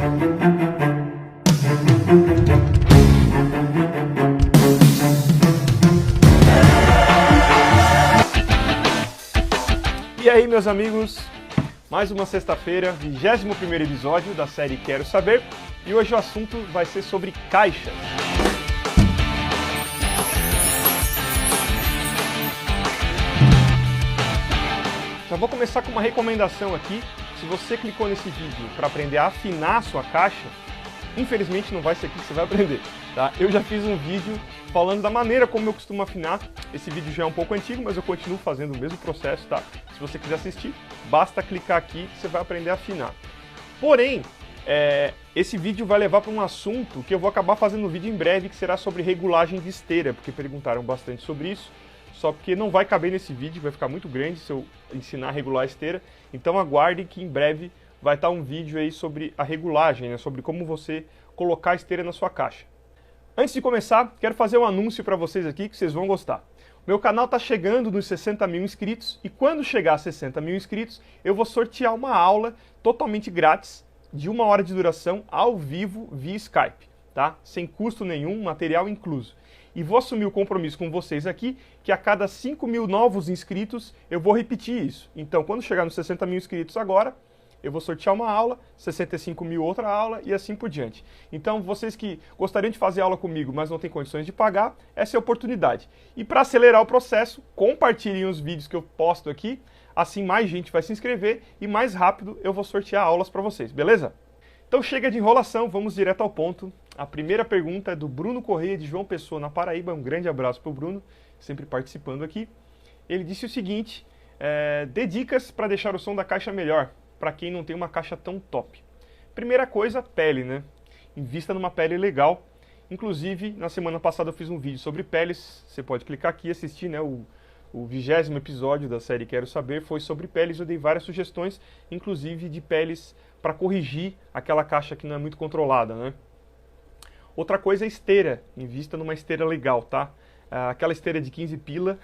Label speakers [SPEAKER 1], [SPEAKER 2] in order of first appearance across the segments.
[SPEAKER 1] E aí, meus amigos, mais uma sexta-feira, 21º episódio da série Quero Saber, e hoje o assunto vai ser sobre caixas. Já vou começar com uma recomendação aqui. Se você clicou nesse vídeo para aprender a afinar a sua caixa, infelizmente não vai ser aqui que você vai aprender, tá? Eu já fiz um vídeo falando da maneira como eu costumo afinar. Esse vídeo já é um pouco antigo, mas eu continuo fazendo o mesmo processo, tá? Se você quiser assistir, basta clicar aqui que você vai aprender a afinar. Porém, esse vídeo vai levar para um assunto que eu vou acabar fazendo um vídeo em breve, que será sobre regulagem de esteira, porque perguntaram bastante sobre isso, só porque não vai caber nesse vídeo, vai ficar muito grande se eu ensinar a regular a esteira. Então aguardem que em breve vai estar um vídeo aí sobre a regulagem, né? Sobre como você colocar a esteira na sua caixa. Antes de começar, quero fazer um anúncio para vocês aqui que vocês vão gostar. Meu canal está chegando nos 60 mil inscritos e quando chegar a 60 mil inscritos, eu vou sortear uma aula totalmente grátis, de 1 hora de duração, ao vivo, via Skype, tá? Sem custo nenhum, material incluso. E vou assumir o compromisso com vocês aqui, que a cada 5 mil novos inscritos, eu vou repetir isso. Então, quando chegar nos 60 mil inscritos agora, eu vou sortear uma aula, 65 mil outra aula e assim por diante. Então, vocês que gostariam de fazer aula comigo, mas não têm condições de pagar, essa é a oportunidade. E para acelerar o processo, compartilhem os vídeos que eu posto aqui, assim mais gente vai se inscrever e mais rápido eu vou sortear aulas para vocês, beleza? Então chega de enrolação, vamos direto ao ponto. A primeira pergunta é do Bruno Correia, de João Pessoa, na Paraíba. Um grande abraço para o Bruno, sempre participando aqui. Ele disse o seguinte: dê dicas para deixar o som da caixa melhor, para quem não tem uma caixa tão top. Primeira coisa, pele, né? Invista numa pele legal. Inclusive, na semana passada eu fiz um vídeo sobre peles. Você pode clicar aqui e assistir, né? O 20º episódio da série Quero Saber foi sobre peles. Eu dei várias sugestões, inclusive de peles para corrigir aquela caixa que não é muito controlada, né? Outra coisa é esteira. Invista numa esteira legal, tá? Aquela esteira de 15 pila,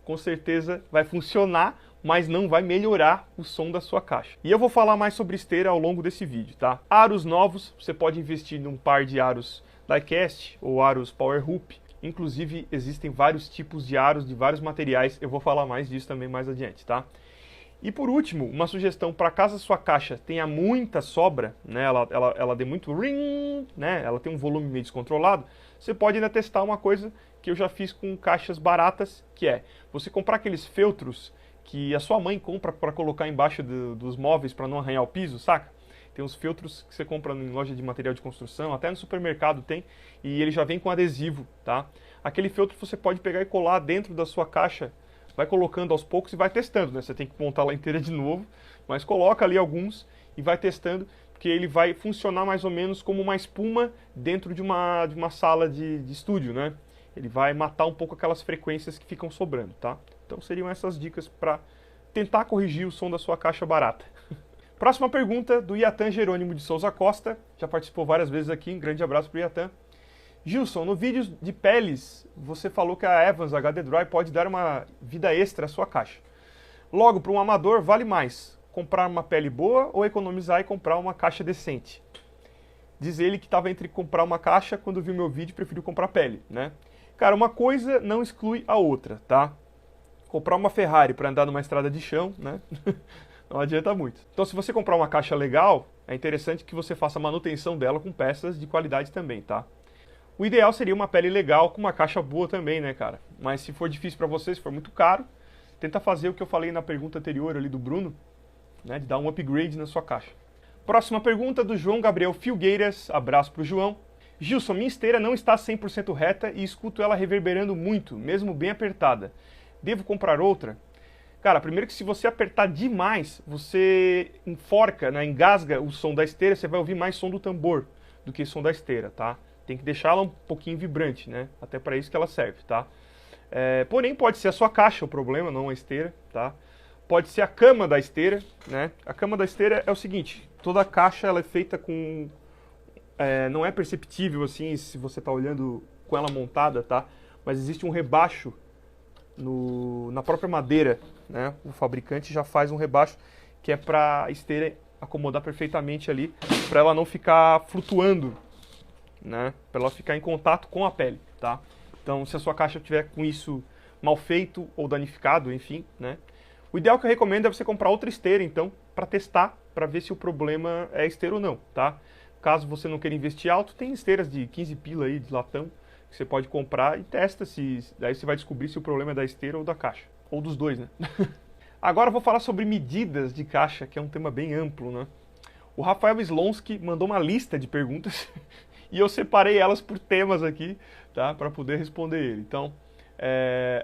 [SPEAKER 1] com certeza vai funcionar, mas não vai melhorar o som da sua caixa. E eu vou falar mais sobre esteira ao longo desse vídeo, tá? Aros novos, você pode investir num par de aros diecast ou aros power hoop. Inclusive, existem vários tipos de aros de vários materiais, eu vou falar mais disso também mais adiante, tá? E por último, uma sugestão para caso a sua caixa tenha muita sobra, né, ela dê muito ring, né, ela tem um volume meio descontrolado, você pode ainda testar uma coisa que eu já fiz com caixas baratas, que é você comprar aqueles feltros que a sua mãe compra para colocar embaixo dos móveis para não arranhar o piso, saca? Tem uns feltros que você compra em loja de material de construção, até no supermercado tem, e ele já vem com adesivo, tá? Aquele feltro você pode pegar e colar dentro da sua caixa, vai colocando aos poucos e vai testando, né? Você tem que montar ela inteira de novo, mas coloca ali alguns e vai testando, porque ele vai funcionar mais ou menos como uma espuma dentro de uma sala de estúdio, né? Ele vai matar um pouco aquelas frequências que ficam sobrando, tá? Então seriam essas dicas para tentar corrigir o som da sua caixa barata. Próxima pergunta do Iatan Jerônimo de Souza Costa, já participou várias vezes aqui, um grande abraço para o Iatan. Gilson, no vídeo de peles, você falou que a Evans HD Dry pode dar uma vida extra à sua caixa. Logo, para um amador, vale mais comprar uma pele boa ou economizar e comprar uma caixa decente? Diz ele que estava entre comprar uma caixa, quando viu meu vídeo, preferiu comprar pele, né? Cara, uma coisa não exclui a outra, tá? Comprar uma Ferrari para andar numa estrada de chão, né? Não adianta muito. Então, se você comprar uma caixa legal, é interessante que você faça a manutenção dela com peças de qualidade também, tá? O ideal seria uma pele legal com uma caixa boa também, né, cara? Mas se for difícil para você, se for muito caro, tenta fazer o que eu falei na pergunta anterior ali do Bruno, né, de dar um upgrade na sua caixa. Próxima pergunta do João Gabriel Filgueiras, abraço pro João. Gilson, minha esteira não está 100% reta e escuto ela reverberando muito, mesmo bem apertada. Devo comprar outra? Cara, primeiro que se você apertar demais, você enforca, né, engasga o som da esteira, você vai ouvir mais som do tambor do que som da esteira, tá? Tem que deixá-la um pouquinho vibrante, né? Até para isso que ela serve, tá? Porém, pode ser a sua caixa o problema, não a esteira, tá? Pode ser a cama da esteira, né? A cama da esteira é o seguinte, toda a caixa ela é feita com... não é perceptível assim se você está olhando com ela montada, tá? Mas existe um rebaixo na própria madeira, né? O fabricante já faz um rebaixo que é para a esteira acomodar perfeitamente ali, para ela não ficar flutuando, né? Para ela ficar em contato com a pele, tá? Então, se a sua caixa tiver com isso mal feito ou danificado, enfim, né? O ideal que eu recomendo é você comprar outra esteira, então, para testar, para ver se o problema é a esteira ou não, tá? Caso você não queira investir alto, tem esteiras de 15 pila aí, de latão, que você pode comprar e testa, daí você vai descobrir se o problema é da esteira ou da caixa. Ou dos dois, né? Agora eu vou falar sobre medidas de caixa, que é um tema bem amplo, né? O Rafael Slonsky mandou uma lista de perguntas e eu separei elas por temas aqui, tá? Para poder responder ele. Então,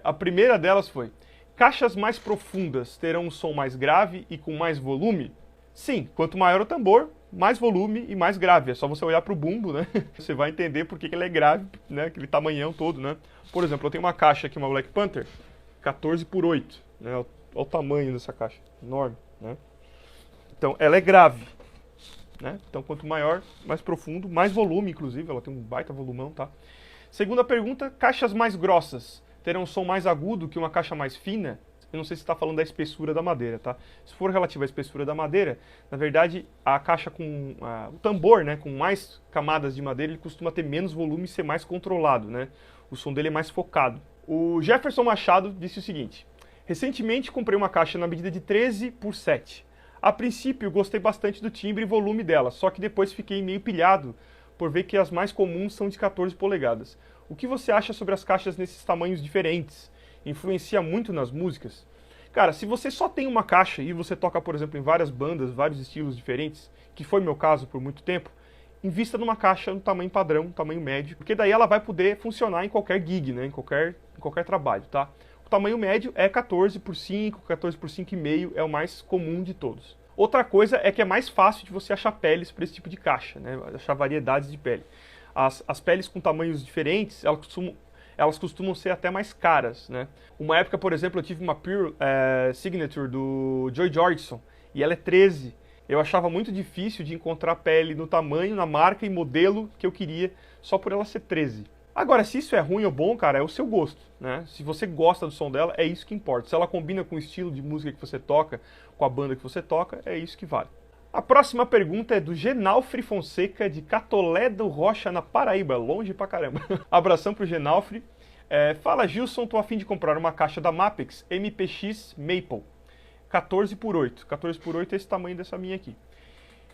[SPEAKER 1] a primeira delas foi: caixas mais profundas terão um som mais grave e com mais volume? Sim, quanto maior o tambor, mais volume e mais grave. É só você olhar para o bumbo, né? Você vai entender por que ele é grave, né? Aquele tamanhão todo, né? Por exemplo, eu tenho uma caixa aqui, uma Black Panther, 14x8, né? Olha o tamanho dessa caixa, enorme, né? Então, ela é grave, né? Então, quanto maior, mais profundo, mais volume, inclusive, ela tem um baita volumão, tá? Segunda pergunta: caixas mais grossas terão um som mais agudo que uma caixa mais fina? Eu não sei se está falando da espessura da madeira, tá? Se for relativo à espessura da madeira, na verdade, a caixa com o tambor, né, com mais camadas de madeira, ele costuma ter menos volume e ser mais controlado, né? O som dele é mais focado. O Jefferson Machado disse o seguinte: recentemente comprei uma caixa na medida de 13x7. A princípio, gostei bastante do timbre e volume dela, só que depois fiquei meio pilhado por ver que as mais comuns são de 14 polegadas. O que você acha sobre as caixas nesses tamanhos diferentes? Influencia muito nas músicas? Cara, se você só tem uma caixa e você toca, por exemplo, em várias bandas, vários estilos diferentes, que foi meu caso por muito tempo, invista numa caixa no tamanho padrão, tamanho médio, porque daí ela vai poder funcionar em qualquer gig, né? Em qualquer trabalho, tá? O tamanho médio é 14x5, 14x5,5, é o mais comum de todos. Outra coisa é que é mais fácil de você achar peles para esse tipo de caixa, né? Achar variedades de pele. As peles com tamanhos diferentes, elas costumam ser até mais caras, né? Uma época, por exemplo, eu tive uma Pure Signature do Joy Jordison, e ela é 13. Eu achava muito difícil de encontrar pele no tamanho, na marca e modelo que eu queria, só por ela ser 13. Agora, se isso é ruim ou bom, cara, é o seu gosto, né? Se você gosta do som dela, é isso que importa. Se ela combina com o estilo de música que você toca, com a banda que você toca, é isso que vale. A próxima pergunta é do Genalfre Fonseca, de Catolé do Rocha, na Paraíba, longe pra caramba. Abração pro Genalfre. Fala, Gilson, tô a fim de comprar uma caixa da Mapex MPX Maple, 14x8. 14x8 é esse tamanho dessa minha aqui.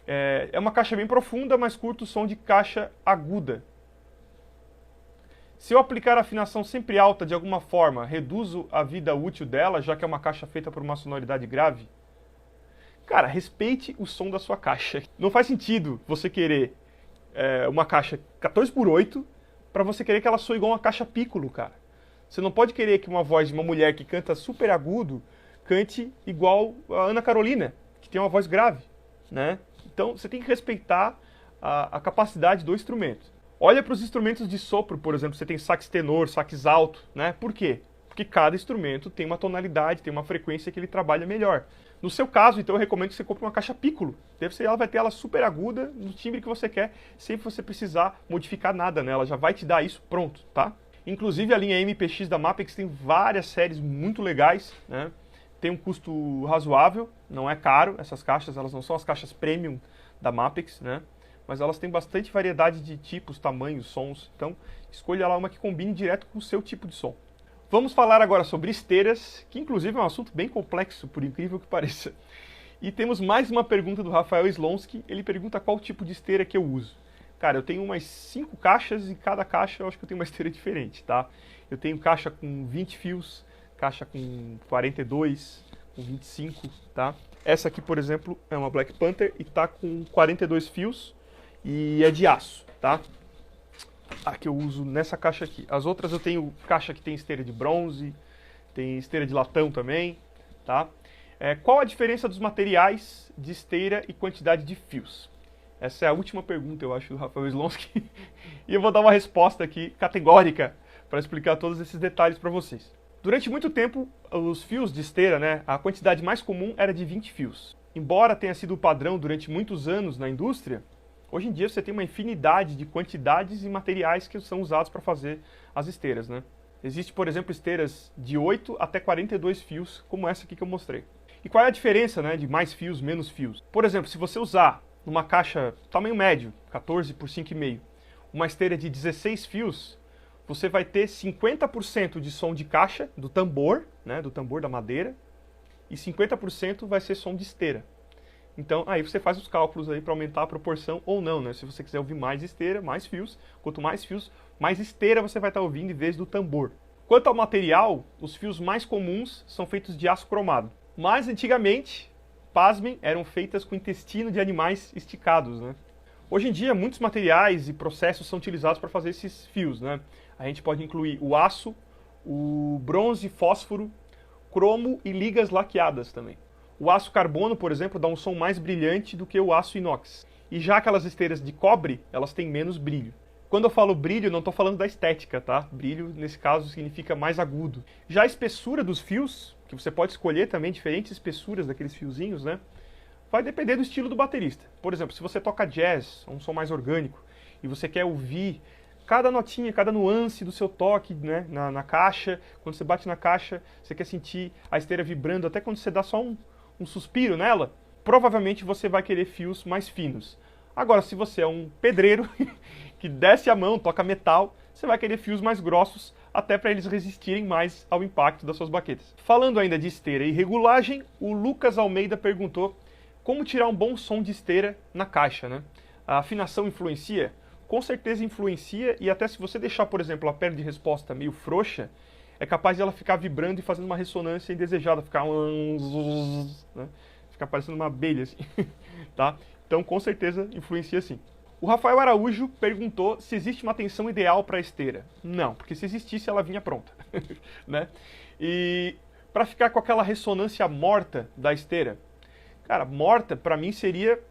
[SPEAKER 1] É uma caixa bem profunda, mas curto o som de caixa aguda. Se eu aplicar afinação sempre alta de alguma forma, reduzo a vida útil dela, já que é uma caixa feita por uma sonoridade grave? Cara, respeite o som da sua caixa. Não faz sentido você querer uma caixa 14x8 para você querer que ela soe igual uma caixa piccolo, cara. Você não pode querer que uma voz de uma mulher que canta super agudo cante igual a Ana Carolina, que tem uma voz grave, né? Então você tem que respeitar a capacidade do instrumento. Olha para os instrumentos de sopro, por exemplo, você tem sax tenor, sax alto, né? Por quê? Porque cada instrumento tem uma tonalidade, tem uma frequência que ele trabalha melhor. No seu caso, então, eu recomendo que você compre uma caixa piccolo. Ela vai ter ela super aguda, no timbre que você quer, sem você precisar modificar nada nela. Já vai te dar isso pronto, tá? Inclusive, a linha MPX da Mapex tem várias séries muito legais, né? Tem um custo razoável, não é caro. Essas caixas, elas não são as caixas premium da Mapex, né? Mas elas têm bastante variedade de tipos, tamanhos, sons. Então, escolha lá uma que combine direto com o seu tipo de som. Vamos falar agora sobre esteiras, que inclusive é um assunto bem complexo, por incrível que pareça. E temos mais uma pergunta do Rafael Slonsky. Ele pergunta qual tipo de esteira que eu uso. Cara, eu tenho umas 5 caixas e cada caixa eu acho que eu tenho uma esteira diferente, tá? Eu tenho caixa com 20 fios, caixa com 42, com 25, tá? Essa aqui, por exemplo, é uma Black Panther e tá com 42 fios. E é de aço, tá? A que eu uso nessa caixa aqui. As outras eu tenho caixa que tem esteira de bronze, tem esteira de latão também, tá? Qual a diferença dos materiais de esteira e quantidade de fios? Essa é a última pergunta, eu acho, do Rafael Slonsky. E eu vou dar uma resposta aqui categórica para explicar todos esses detalhes para vocês. Durante muito tempo, os fios de esteira, né, a quantidade mais comum era de 20 fios. Embora tenha sido o padrão durante muitos anos na indústria, hoje em dia você tem uma infinidade de quantidades e materiais que são usados para fazer as esteiras, né? Existe, por exemplo, esteiras de 8 até 42 fios, como essa aqui que eu mostrei. E qual é a diferença, né, de mais fios, menos fios? Por exemplo, se você usar numa caixa tamanho médio, 14 por 5,5, uma esteira de 16 fios, você vai ter 50% de som de caixa, do tambor, né, do tambor da madeira, e 50% vai ser som de esteira. Então, aí você faz os cálculos aí para aumentar a proporção ou não, né? Se você quiser ouvir mais esteira, mais fios. Quanto mais fios, mais esteira você vai estar ouvindo em vez do tambor. Quanto ao material, os fios mais comuns são feitos de aço cromado. Mas antigamente, pasmem, eram feitas com intestino de animais esticados, né? Hoje em dia, muitos materiais e processos são utilizados para fazer esses fios, né? A gente pode incluir o aço, o bronze, fósforo, cromo e ligas laqueadas também. O aço carbono, por exemplo, dá um som mais brilhante do que o aço inox. E já aquelas esteiras de cobre, elas têm menos brilho. Quando eu falo brilho, não estou falando da estética, tá? Brilho, nesse caso, significa mais agudo. Já a espessura dos fios, que você pode escolher também diferentes espessuras daqueles fiozinhos, né? Vai depender do estilo do baterista. Por exemplo, se você toca jazz, um som mais orgânico, e você quer ouvir cada notinha, cada nuance do seu toque, né, na caixa, quando você bate na caixa, você quer sentir a esteira vibrando, até quando você dá só um suspiro nela, provavelmente você vai querer fios mais finos. Agora, se você é um pedreiro que desce a mão, toca metal, você vai querer fios mais grossos, até para eles resistirem mais ao impacto das suas baquetas. Falando ainda de esteira e regulagem, o Lucas Almeida perguntou como tirar um bom som de esteira na caixa, né? A afinação influencia? Com certeza influencia, e até se você deixar, por exemplo, a perna de resposta meio frouxa, é capaz de ela ficar vibrando e fazendo uma ressonância indesejada, ficar né? Ficar parecendo uma abelha, assim, tá? Então, com certeza, influencia sim. O Rafael Araújo perguntou se existe uma tensão ideal para a esteira. Não, porque se existisse, ela vinha pronta, né? E para ficar com aquela ressonância morta da esteira, cara, morta para mim seria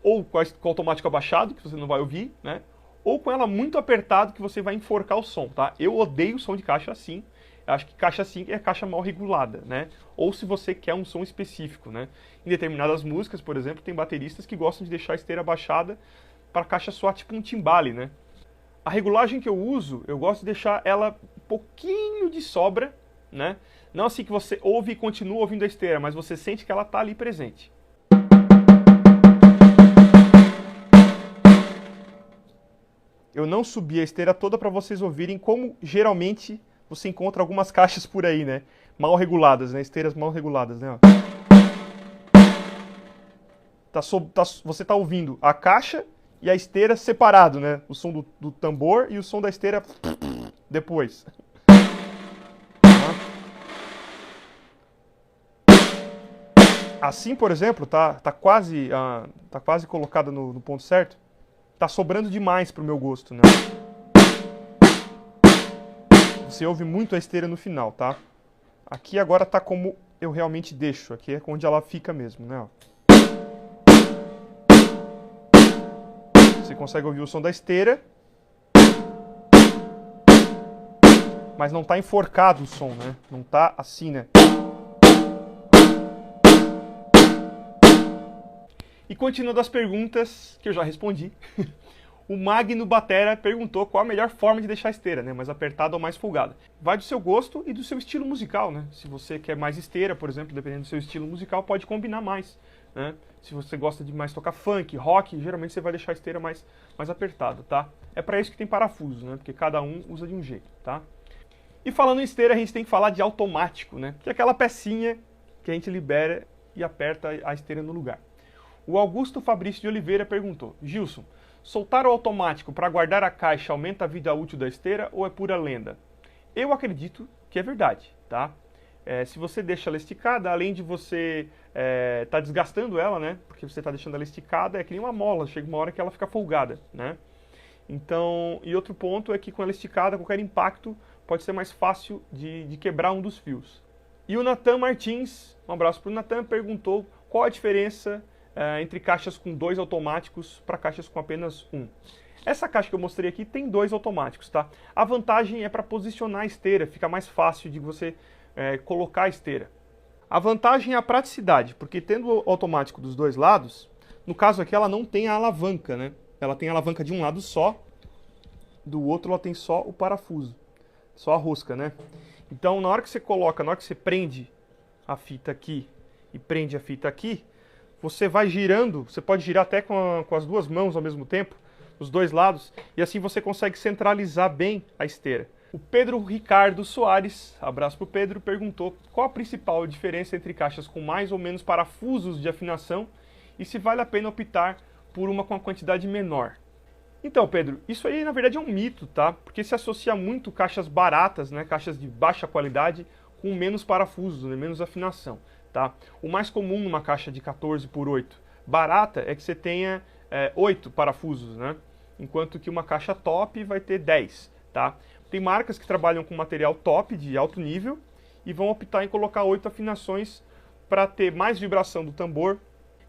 [SPEAKER 1] ou com o automático abaixado, que você não vai ouvir, né? Ou com ela muito apertado, que você vai enforcar o som, tá? Eu odeio o som de caixa assim. Eu acho que caixa assim é caixa mal regulada, né? Ou se você quer um som específico, né? Em determinadas músicas, por exemplo, tem bateristas que gostam de deixar a esteira abaixada para a caixa soar tipo um timbale, né? A regulagem que eu uso, eu gosto de deixar ela um pouquinho de sobra, né? Não assim que você ouve e continua ouvindo a esteira, mas você sente que ela está ali presente. Eu não subi a esteira toda para vocês ouvirem como geralmente você encontra algumas caixas por aí, né? Mal reguladas, né? Esteiras mal reguladas, né? Você tá ouvindo a caixa e a esteira separado, né? O som do tambor e o som da esteira depois. Assim, por exemplo, tá quase colocada no ponto certo. Tá sobrando demais pro meu gosto, né? Você ouve muito a esteira no final, tá? Aqui agora tá como eu realmente deixo. Aqui é onde ela fica mesmo, né? Você consegue ouvir o som da esteira. Mas não tá enforcado o som, né? Não tá assim, né? E continuando as perguntas, que eu já respondi, o Magno Batera perguntou qual a melhor forma de deixar a esteira, né? Mais apertada ou mais folgada. Vai do seu gosto e do seu estilo musical, né? Se você quer mais esteira, por exemplo, dependendo do seu estilo musical, pode combinar mais, né? Se você gosta de mais tocar funk, rock, geralmente você vai deixar a esteira mais apertada, tá? É para isso que tem parafuso, né? Porque cada um usa de um jeito, tá? E falando em esteira, a gente tem que falar de automático, né? Que é aquela pecinha que a gente libera e aperta a esteira no lugar. O Augusto Fabrício de Oliveira perguntou: Gilson, soltar o automático para guardar a caixa aumenta a vida útil da esteira ou é pura lenda? Eu acredito que é verdade, tá? Se você deixa ela esticada, além de você tá desgastando ela, né? Porque você está deixando ela esticada, é que nem uma mola, chega uma hora que ela fica folgada, né? Então, e outro ponto é que com ela esticada, qualquer impacto pode ser mais fácil de quebrar um dos fios. E o Natan Martins, um abraço para o Natan, perguntou qual a diferença entre caixas com 2 automáticos para caixas com apenas 1. Essa caixa que eu mostrei aqui tem 2 automáticos, tá? A vantagem é para posicionar a esteira, fica mais fácil de você colocar a esteira. A vantagem é a praticidade, porque tendo o automático dos 2 lados, no caso aqui ela não tem a alavanca, né? Ela tem a alavanca de um lado só, do outro ela tem só o parafuso, só a rosca, né? Então na hora que você coloca, na hora que você prende a fita aqui e prende a fita aqui, você vai girando, você pode girar até com as duas mãos ao mesmo tempo, os dois lados, e assim você consegue centralizar bem a esteira. O Pedro Ricardo Soares, abraço pro Pedro, perguntou qual a principal diferença entre caixas com mais ou menos parafusos de afinação e se vale a pena optar por uma com a quantidade menor. Então, Pedro, isso aí na verdade é um mito, tá? Porque se associa muito caixas baratas, né, caixas de baixa qualidade, com menos parafusos, né, menos afinação, tá? O mais comum numa caixa de 14 por 8 barata é que você tenha 8 parafusos, né? Enquanto que uma caixa top vai ter 10, tá? Tem marcas que trabalham com material top, de alto nível, e vão optar em colocar 8 afinações para ter mais vibração do tambor,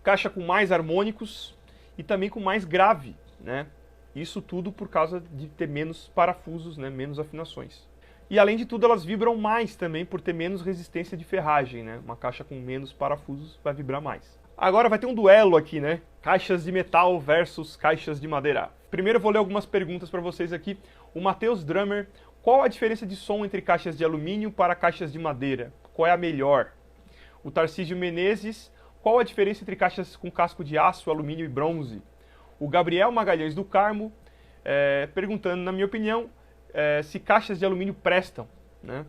[SPEAKER 1] caixa com mais harmônicos e também com mais grave, né? Isso tudo por causa de ter menos parafusos, né? Menos afinações. E além de tudo, elas vibram mais também por ter menos resistência de ferragem, né? Uma caixa com menos parafusos vai vibrar mais. Agora vai ter um duelo aqui, né? Caixas de metal versus caixas de madeira. Primeiro eu vou ler algumas perguntas para vocês aqui. O Matheus Drummer, qual a diferença de som entre caixas de alumínio para caixas de madeira? Qual é a melhor? O Tarcísio Menezes, qual a diferença entre caixas com casco de aço, alumínio e bronze? O Gabriel Magalhães do Carmo, perguntando, na minha opinião, se caixas de alumínio prestam, né?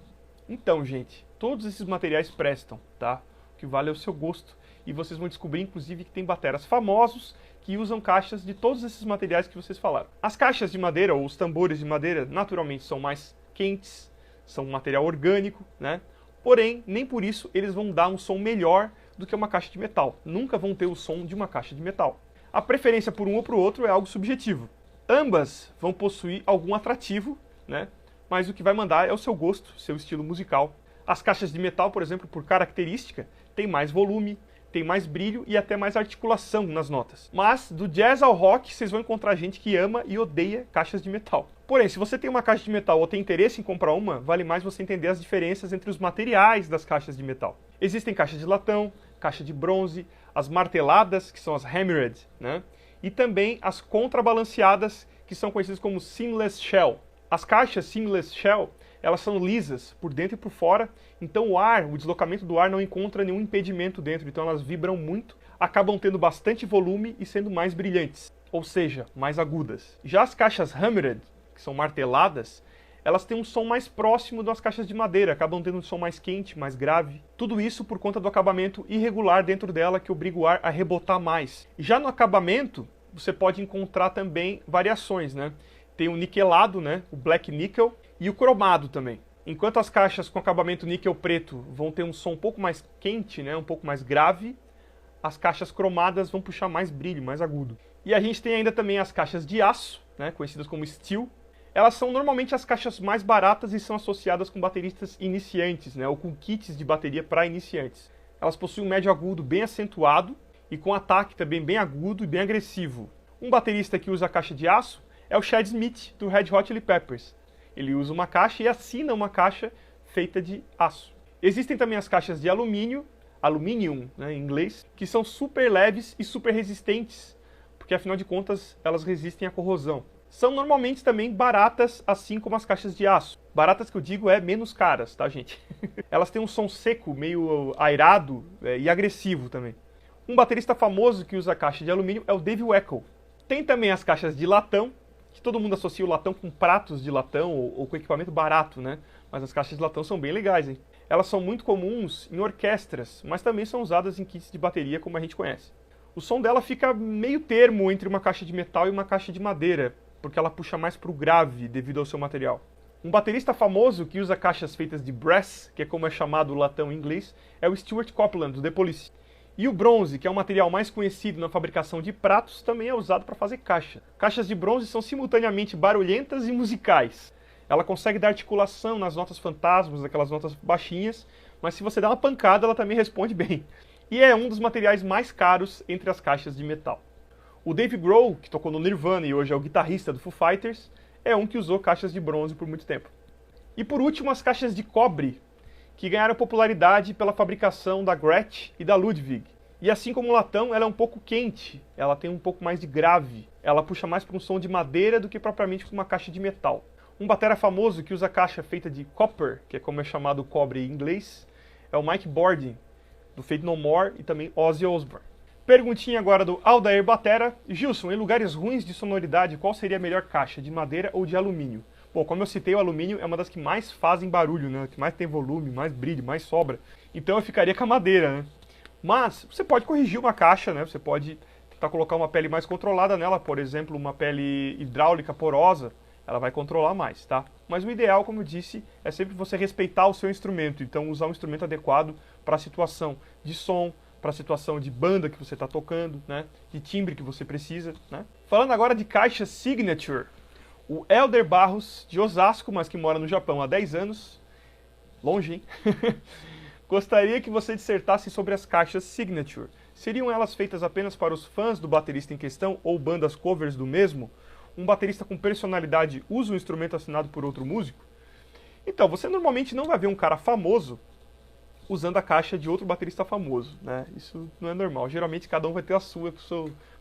[SPEAKER 1] Então, gente, todos esses materiais prestam, tá? O que vale é o seu gosto. E vocês vão descobrir, inclusive, que tem bateras famosos que usam caixas de todos esses materiais que vocês falaram. As caixas de madeira, ou os tambores de madeira, naturalmente são mais quentes, são um material orgânico, né? Porém, nem por isso eles vão dar um som melhor do que uma caixa de metal. Nunca vão ter o som de uma caixa de metal. A preferência por um ou por outro é algo subjetivo. Ambas vão possuir algum atrativo, né? Mas o que vai mandar é o seu gosto, seu estilo musical. As caixas de metal, por exemplo, por característica, têm mais volume, tem mais brilho e até mais articulação nas notas. Mas do jazz ao rock, vocês vão encontrar gente que ama e odeia caixas de metal. Porém, se você tem uma caixa de metal ou tem interesse em comprar uma, vale mais você entender as diferenças entre os materiais das caixas de metal. Existem caixas de latão, caixa de bronze, as marteladas, que são as hammered, né? E também as contrabalanceadas, que são conhecidas como seamless shell. As caixas seamless shell, elas são lisas por dentro e por fora, então o deslocamento do ar não encontra nenhum impedimento dentro, então elas vibram muito, acabam tendo bastante volume e sendo mais brilhantes, ou seja, mais agudas. Já as caixas hammered, que são marteladas, elas têm um som mais próximo das caixas de madeira, acabam tendo um som mais quente, mais grave. Tudo isso por conta do acabamento irregular dentro dela, que obriga o ar a rebotar mais. Já no acabamento, você pode encontrar também variações, né? Tem o niquelado, né? O black nickel, e o cromado também. Enquanto as caixas com acabamento níquel preto vão ter um som um pouco mais quente, né, um pouco mais grave, as caixas cromadas vão puxar mais brilho, mais agudo. E a gente tem ainda também as caixas de aço, né, conhecidas como steel. Elas são normalmente as caixas mais baratas e são associadas com bateristas iniciantes, né, ou com kits de bateria para iniciantes. Elas possuem um médio agudo bem acentuado e com ataque também bem agudo e bem agressivo. Um baterista que usa a caixa de aço é o Chad Smith, do Red Hot Chili Peppers. Ele usa uma caixa e assina uma caixa feita de aço. Existem também as caixas de alumínio, aluminium, né, em inglês, que são super leves e super resistentes, porque afinal de contas elas resistem à corrosão. São normalmente também baratas, assim como as caixas de aço. Baratas que eu digo é menos caras, tá, gente? Elas têm um som seco, meio airado e agressivo também. Um baterista famoso que usa caixa de alumínio é o Dave Weckl. Tem também as caixas de latão, que todo mundo associa o latão com pratos de latão ou com equipamento barato, né? Mas as caixas de latão são bem legais, hein? Elas são muito comuns em orquestras, mas também são usadas em kits de bateria, como a gente conhece. O som dela fica meio termo entre uma caixa de metal e uma caixa de madeira, porque ela puxa mais para o grave devido ao seu material. Um baterista famoso que usa caixas feitas de brass, que é como é chamado o latão em inglês, é o Stuart Copeland, do The Police. E o bronze, que é o material mais conhecido na fabricação de pratos, também é usado para fazer caixa. Caixas de bronze são simultaneamente barulhentas e musicais. Ela consegue dar articulação nas notas fantasmas, aquelas notas baixinhas, mas se você dá uma pancada, ela também responde bem. E é um dos materiais mais caros entre as caixas de metal. O Dave Grohl, que tocou no Nirvana e hoje é o guitarrista do Foo Fighters, é um que usou caixas de bronze por muito tempo. E por último, as caixas de cobre, que ganharam popularidade pela fabricação da Gretsch e da Ludwig. E assim como o latão, ela é um pouco quente, ela tem um pouco mais de grave, ela puxa mais para um som de madeira do que propriamente para uma caixa de metal. Um batera famoso que usa caixa feita de copper, que é como é chamado o cobre em inglês, é o Mike Bordin, do Faith No More e também Ozzy Osbourne. Perguntinha agora do Aldair Batera. Gilson, em lugares ruins de sonoridade, qual seria a melhor caixa, de madeira ou de alumínio? Bom, como eu citei, o alumínio é uma das que mais fazem barulho, né? Que mais tem volume, mais brilho, mais sobra. Então eu ficaria com a madeira, né? Mas você pode corrigir uma caixa, né? Você pode tentar colocar uma pele mais controlada nela, por exemplo, uma pele hidráulica porosa, ela vai controlar mais, tá? Mas o ideal, como eu disse, é sempre você respeitar o seu instrumento, então usar um instrumento adequado para a situação de som, para a situação de banda que você está tocando, né? De timbre que você precisa, né? Falando agora de caixa Signature, o Helder Barros, de Osasco, mas que mora no Japão há 10 anos, longe, hein? Gostaria que você dissertasse sobre as caixas Signature. Seriam elas feitas apenas para os fãs do baterista em questão ou bandas covers do mesmo? Um baterista com personalidade usa um instrumento assinado por outro músico? Então, você normalmente não vai ver um cara famoso usando a caixa de outro baterista famoso, né? Isso não é normal. Geralmente cada um vai ter a sua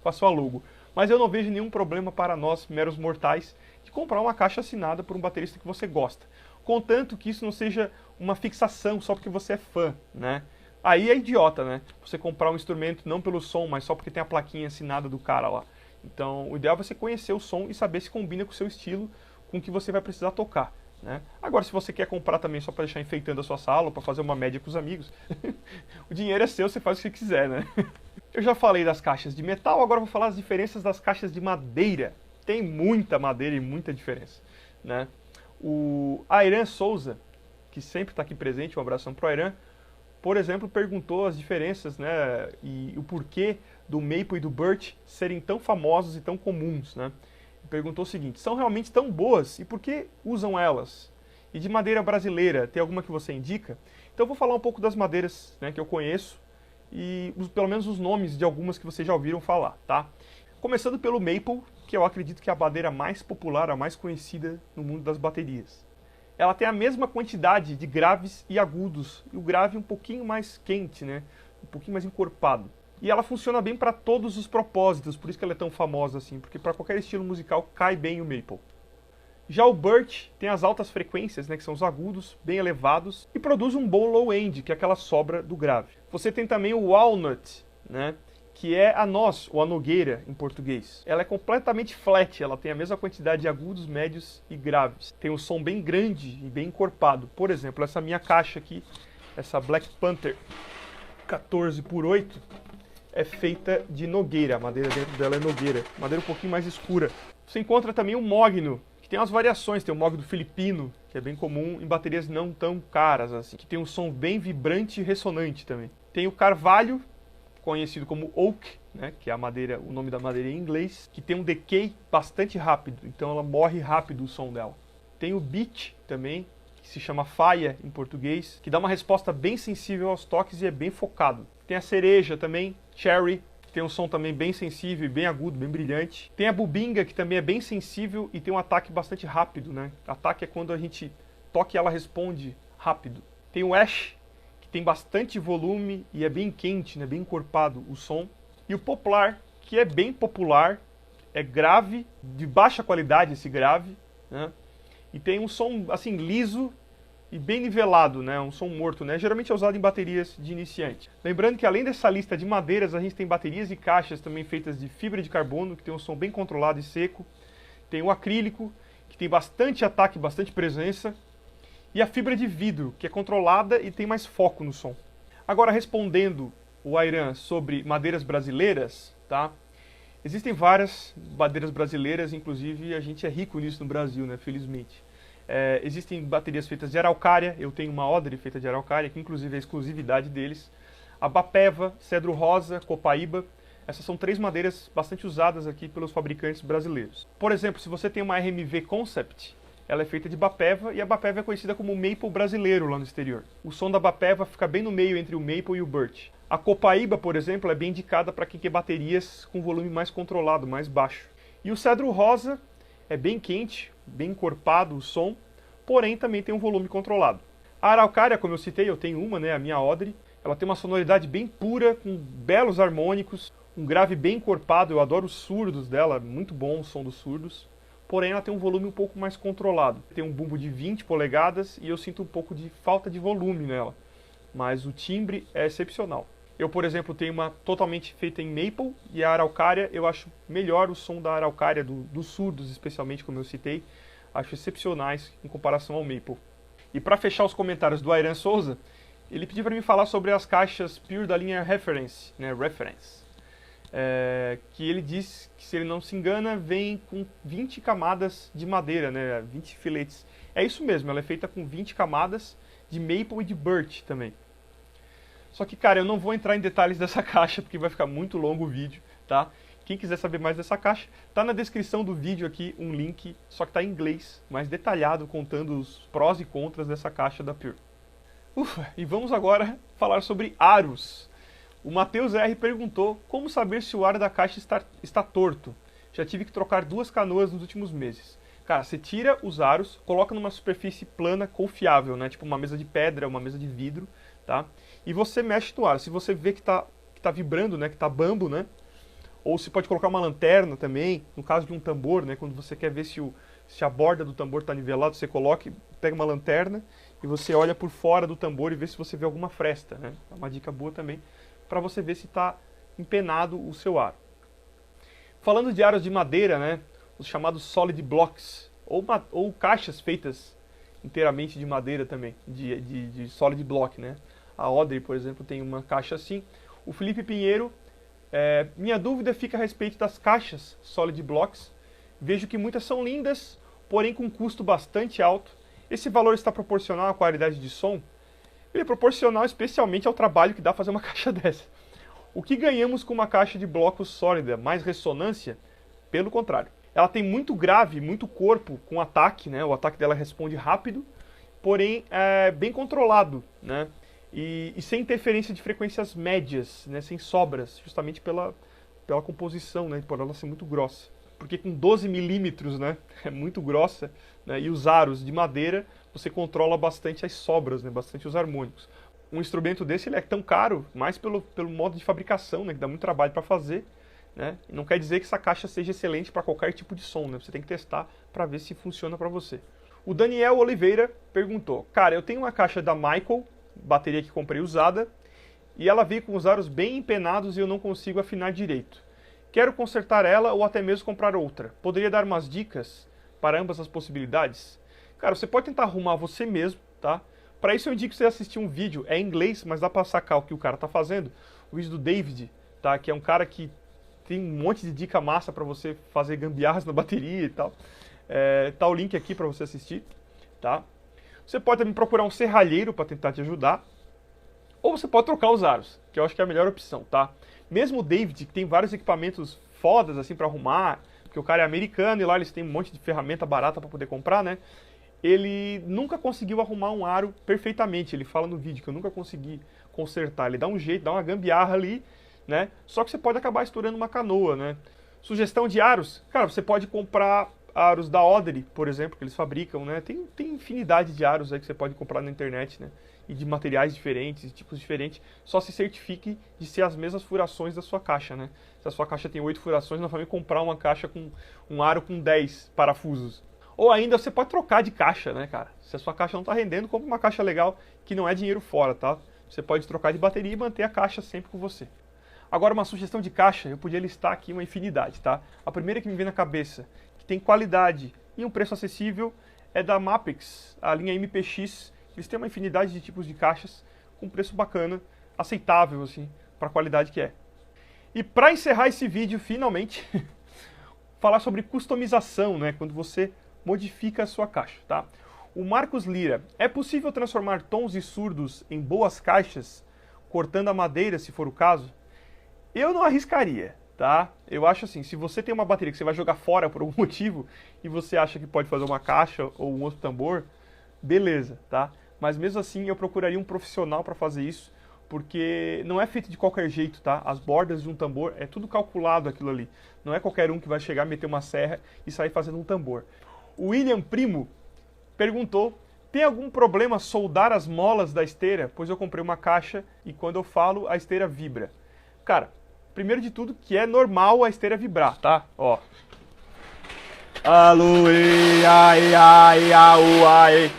[SPEAKER 1] com a sua logo. Mas eu não vejo nenhum problema para nós, meros mortais, de comprar uma caixa assinada por um baterista que você gosta. Contanto que isso não seja uma fixação só porque você é fã, né? Aí é idiota, né? Você comprar um instrumento não pelo som, mas só porque tem a plaquinha assinada do cara lá. Então, o ideal é você conhecer o som e saber se combina com o seu estilo, com o que você vai precisar tocar, né? Agora, se você quer comprar também só para deixar enfeitando a sua sala, ou para fazer uma média com os amigos, o dinheiro é seu, você faz o que quiser, né? Eu já falei das caixas de metal, agora eu vou falar as diferenças das caixas de madeira. Tem muita madeira e muita diferença, né? O Airan Souza, que sempre está aqui presente, um abração pro Airan, por exemplo, perguntou as diferenças, né, e o porquê do Maple e do Birch serem tão famosos e tão comuns, né? Perguntou o seguinte: são realmente tão boas e por que usam elas? E de madeira brasileira, tem alguma que você indica? Então eu vou falar um pouco das madeiras, né, que eu conheço e pelo menos os nomes de algumas que vocês já ouviram falar, tá? Começando pelo Maple, que eu acredito que é a madeira mais popular, a mais conhecida no mundo das baterias. Ela tem a mesma quantidade de graves e agudos, e o grave um pouquinho mais quente, né? Um pouquinho mais encorpado. E ela funciona bem para todos os propósitos, por isso que ela é tão famosa assim, porque para qualquer estilo musical cai bem o Maple. Já o Birch tem as altas frequências, né, que são os agudos, bem elevados, e produz um bom low end, que é aquela sobra do grave. Você tem também o Walnut, né, que é a noz, ou a nogueira em português. Ela é completamente flat, ela tem a mesma quantidade de agudos, médios e graves. Tem um som bem grande e bem encorpado. Por exemplo, essa minha caixa aqui, essa Black Panther 14x8, é feita de nogueira, a madeira dentro dela é nogueira, madeira um pouquinho mais escura. Você encontra também o Mogno, que tem umas variações, tem o Mogno filipino, que é bem comum em baterias não tão caras, assim, que tem um som bem vibrante e ressonante também. Tem o Carvalho, conhecido como Oak, né, que é a madeira, o nome da madeira em inglês, que tem um decay bastante rápido, então ela morre rápido o som dela. Tem o Beech também, que se chama Faia em português, que dá uma resposta bem sensível aos toques e é bem focado. Tem a Cereja também, Cherry, que tem um som também bem sensível e bem agudo, bem brilhante. Tem a Bubinga, que também é bem sensível e tem um ataque bastante rápido, né? Ataque é quando a gente toca e ela responde rápido. Tem o Ash, tem bastante volume e é bem quente, né, bem encorpado o som. E o Poplar, que é bem popular, é grave, de baixa qualidade esse grave, né, e tem um som assim liso e bem nivelado, né, um som morto, né, geralmente é usado em baterias de iniciante. Lembrando que além dessa lista de madeiras, a gente tem baterias e caixas também feitas de fibra de carbono, que tem um som bem controlado e seco. Tem o acrílico, que tem bastante ataque, bastante presença. E a fibra de vidro, que é controlada e tem mais foco no som. Agora, respondendo o Airan sobre madeiras brasileiras, tá? Existem várias madeiras brasileiras, inclusive a gente é rico nisso no Brasil, né? Felizmente. Existem baterias feitas de araucária, eu tenho uma Odre feita de araucária, que inclusive é a exclusividade deles. A Bapeva, Cedro Rosa, Copaíba, essas são 3 madeiras bastante usadas aqui pelos fabricantes brasileiros. Por exemplo, se você tem uma RMV Concept, ela é feita de Bapeva e a Bapeva é conhecida como o Maple brasileiro lá no exterior. O som da Bapeva fica bem no meio entre o Maple e o Birch. A Copaíba, por exemplo, é bem indicada para quem quer baterias com volume mais controlado, mais baixo. E o Cedro Rosa é bem quente, bem encorpado o som, porém também tem um volume controlado. A Araucária, como eu citei, eu tenho uma, né, a minha Odre, ela tem uma sonoridade bem pura, com belos harmônicos, um grave bem encorpado, eu adoro os surdos dela, muito bom o som dos surdos. Porém ela tem um volume um pouco mais controlado. Tem um bumbo de 20 polegadas e eu sinto um pouco de falta de volume nela. mas o timbre é excepcional. Eu, por exemplo, tenho uma totalmente feita em maple, e a araucária, eu acho melhor o som da araucária, dos surdos especialmente, como eu citei, acho excepcionais em comparação ao maple. E para fechar os comentários do Airan Souza, ele pediu para mim falar sobre as caixas Pure da linha Reference, né, que ele diz que, se ele não se engana, vem com 20 camadas de madeira, né, 20 filetes. É isso mesmo, ela é feita com 20 camadas de maple e de birch também. Só que, cara, eu não vou entrar em detalhes dessa caixa, porque vai ficar muito longo o vídeo, tá? Quem quiser saber mais dessa caixa, tá na descrição do vídeo aqui um link, só que tá em inglês, mais detalhado, contando os prós e contras dessa caixa da Pure. Ufa, e vamos agora falar sobre aros. O Matheus R perguntou como saber se o aro da caixa está torto. Já tive que trocar 2 canoas nos últimos meses. Cara, você tira os aros, coloca numa superfície plana confiável, né? Tipo uma mesa de pedra, uma mesa de vidro, tá? E você mexe no aro. Se você vê que tá vibrando, né? Que tá bambo, né? Ou você pode colocar uma lanterna também, no caso de um tambor, né? Quando você quer ver se a borda do tambor está nivelada, você pega uma lanterna e você olha por fora do tambor e vê se você vê alguma fresta, né? É uma dica boa também para você ver se está empenado o seu aro. Falando de aros de madeira, né? Os chamados solid blocks, ou caixas feitas inteiramente de madeira também, de solid block, né? A Audrey, por exemplo, tem uma caixa assim. O Felipe Pinheiro, minha dúvida fica a respeito das caixas solid blocks. Vejo que muitas são lindas, porém com custo bastante alto. Esse valor está proporcional à qualidade de som? Ele é proporcional especialmente ao trabalho que dá fazer uma caixa dessa. O que ganhamos com uma caixa de blocos sólida? Mais ressonância? Pelo contrário. Ela tem muito grave, muito corpo com ataque, né? O ataque dela responde rápido, porém é bem controlado, né? E sem interferência de frequências médias, né? Sem sobras, justamente pela composição, né? Por ela ser muito grossa. Porque com 12 milímetros, né? É muito grossa, né? E os aros de madeira, você controla bastante as sobras, né? Bastante os harmônicos. Um instrumento desse ele é tão caro, mais pelo modo de fabricação, né? Que dá muito trabalho para fazer. Né? E não quer dizer que essa caixa seja excelente para qualquer tipo de som, né? Você tem que testar para ver se funciona para você. O Daniel Oliveira perguntou: cara, eu tenho uma caixa da Michael, bateria que comprei usada, e ela veio com os aros bem empenados e eu não consigo afinar direito. Quero consertar ela ou até mesmo comprar outra. Poderia dar umas dicas para ambas as possibilidades? Cara, você pode tentar arrumar você mesmo, tá? Para isso eu indico você assistir um vídeo, é em inglês, mas dá para sacar o que o cara tá fazendo. O vídeo do David, tá? Que é um cara que tem um monte de dica massa para você fazer gambiarras na bateria e tal. Tá o link aqui para você assistir, tá? Você pode também procurar um serralheiro para tentar te ajudar. Ou você pode trocar os aros, que eu acho que é a melhor opção, tá? Mesmo o David, que tem vários equipamentos fodas assim para arrumar, porque o cara é americano e lá eles têm um monte de ferramenta barata para poder comprar, né? Ele nunca conseguiu arrumar um aro perfeitamente. Ele fala no vídeo que eu nunca consegui consertar. Ele dá um jeito, dá uma gambiarra ali, né? Só que você pode acabar estourando uma canoa, né? Sugestão de aros, cara, você pode comprar aros da Audrey, por exemplo, que eles fabricam, né? Tem infinidade de aros aí que você pode comprar na internet, né? E de materiais diferentes, de tipos diferentes. Só se certifique de ser as mesmas furações da sua caixa, né? Se a sua caixa tem 8 furações, não vai comprar uma caixa com um aro com 10 parafusos. Ou ainda você pode trocar de caixa, né, cara? Se a sua caixa não tá rendendo, compre uma caixa legal que não é dinheiro fora, tá? Você pode trocar de bateria e manter a caixa sempre com você. Agora, uma sugestão de caixa, eu podia listar aqui uma infinidade, tá? A primeira que me vem na cabeça, que tem qualidade e um preço acessível, é da Mapix, a linha MPX. Eles têm uma infinidade de tipos de caixas com preço bacana, aceitável, assim, para a qualidade que é. E para encerrar esse vídeo, finalmente, falar sobre customização, né? Quando você modifica a sua caixa, tá? O Marcos Lira: é possível transformar tons e surdos em boas caixas, cortando a madeira, se for o caso? Eu não arriscaria, tá? Eu acho assim, se você tem uma bateria que você vai jogar fora por algum motivo e você acha que pode fazer uma caixa ou um outro tambor, beleza, tá? Mas mesmo assim eu procuraria um profissional para fazer isso, porque não é feito de qualquer jeito, tá? As bordas de um tambor, é tudo calculado aquilo ali. Não é qualquer um que vai chegar, meter uma serra e sair fazendo um tambor. O William Primo perguntou: tem algum problema soldar as molas da esteira? Pois eu comprei uma caixa e quando eu falo, a esteira vibra. Cara, primeiro de tudo que é normal a esteira vibrar, tá? Ó. Alô, ai, ai, ai, ai.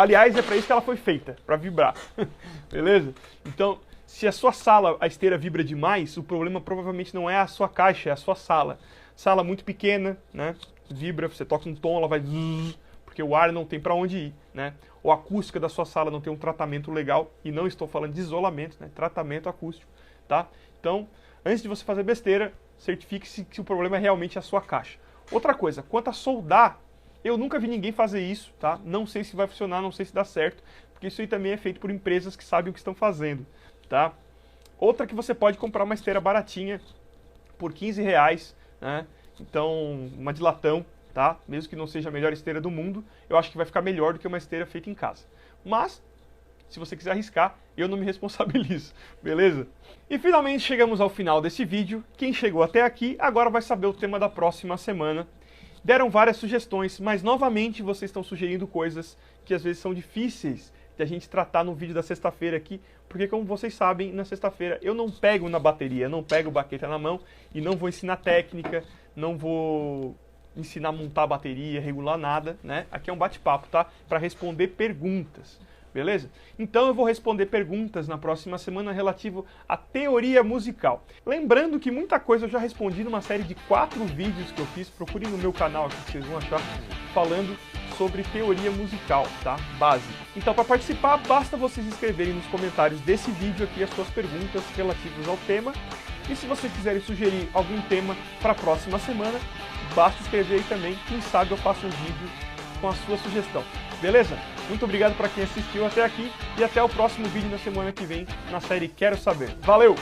[SPEAKER 1] Aliás, é para isso que ela foi feita, para vibrar. Beleza? Então, se a sua sala, a esteira vibra demais, o problema provavelmente não é a sua caixa, é a sua sala. Sala muito pequena, né? Vibra, você toca um tom, ela vai zzz, porque o ar não tem para onde ir, né? Ou a acústica da sua sala não tem um tratamento legal, e não estou falando de isolamento, né? Tratamento acústico, tá? Então, antes de você fazer besteira, certifique-se que o problema é realmente a sua caixa. Outra coisa, quanto a soldar, eu nunca vi ninguém fazer isso, tá? Não sei se vai funcionar, não sei se dá certo, porque isso aí também é feito por empresas que sabem o que estão fazendo, tá? Outra que você pode comprar uma esteira baratinha por R$15, né? Então, uma de latão, tá? Mesmo que não seja a melhor esteira do mundo, eu acho que vai ficar melhor do que uma esteira feita em casa. Mas, se você quiser arriscar, eu não me responsabilizo, beleza? E finalmente chegamos ao final desse vídeo. Quem chegou até aqui, agora vai saber o tema da próxima semana. Deram várias sugestões, mas novamente vocês estão sugerindo coisas que às vezes são difíceis de a gente tratar no vídeo da sexta-feira aqui, porque como vocês sabem, na sexta-feira eu não pego na bateria, não pego baqueta na mão e não vou ensinar técnica, não vou ensinar a montar a bateria, regular nada, né? Aqui é um bate-papo, tá? Para responder perguntas, beleza? Então eu vou responder perguntas na próxima semana relativo à teoria musical. Lembrando que muita coisa eu já respondi numa série de 4 vídeos que eu fiz, procurem no meu canal aqui que vocês vão achar, falando sobre teoria musical, tá? Base. Então, para participar, basta vocês escreverem nos comentários desse vídeo aqui as suas perguntas relativas ao tema. E se vocês quiserem sugerir algum tema para a próxima semana, basta escrever aí também. Quem sabe eu faço um vídeo com a sua sugestão. Beleza? Muito obrigado para quem assistiu até aqui e até o próximo vídeo na semana que vem na série Quero Saber. Valeu!